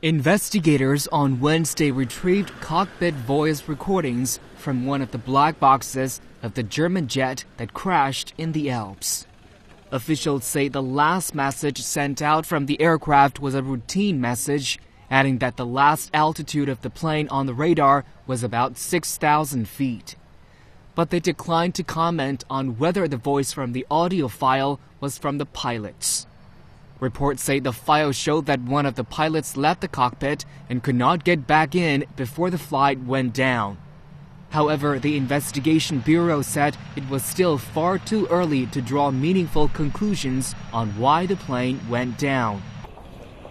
Investigators on Wednesday retrieved cockpit voice recordings from one of the black boxes of the German jet that crashed in the Alps. Officials say the last message sent out from the aircraft was a routine message, adding that the last altitude of the plane on the radar was about 6,000 feet. But they declined to comment on whether the voice from the audio file was from the pilots. Reports say the file showed that one of the pilots left the cockpit and could not get back in before the flight went down. However, the investigation bureau said it was still far too early to draw meaningful conclusions on why the plane went down.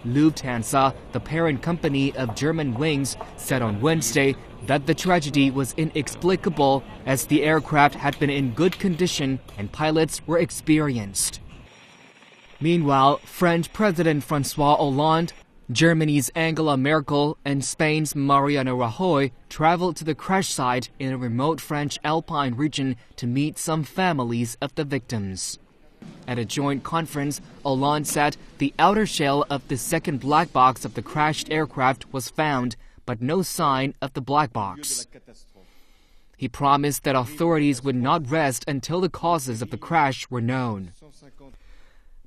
Lufthansa, the parent company of Germanwings, said on Wednesday that the tragedy was inexplicable as the aircraft had been in good condition and pilots were experienced. Meanwhile, French President François Hollande, Germany's Angela Merkel, and Spain's Mariano Rajoy traveled to the crash site in a remote French Alpine region to meet some families of the victims. At a joint conference, Hollande said the outer shell of the second black box of the crashed aircraft was found, but no sign of the black box. He promised that authorities would not rest until the causes of the crash were known.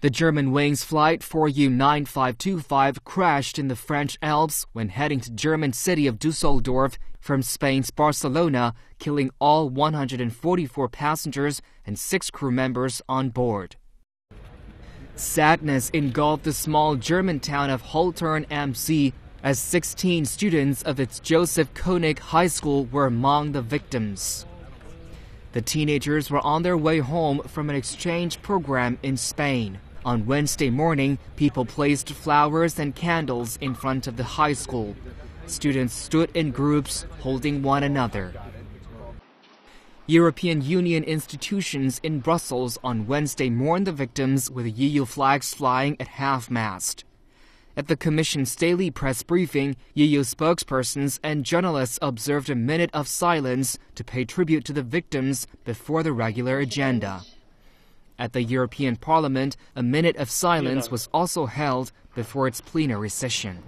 The Germanwings flight 4U9525 crashed in the French Alps when heading to German city of Düsseldorf from Spain's Barcelona, killing all 144 passengers and 6 crew members on board. Sadness engulfed the small German town of Holtern am See as 16 students of its Joseph Koenig High School were among the victims. The teenagers were on their way home from an exchange program in Spain. On Wednesday morning, people placed flowers and candles in front of the high school. Students stood in groups, holding one another. European Union institutions in Brussels on Wednesday mourned the victims with EU flags flying at half-mast. At the Commission's daily press briefing, EU spokespersons and journalists observed a minute of silence to pay tribute to the victims before the regular agenda. At the European Parliament, a minute of silence was also held before its plenary session.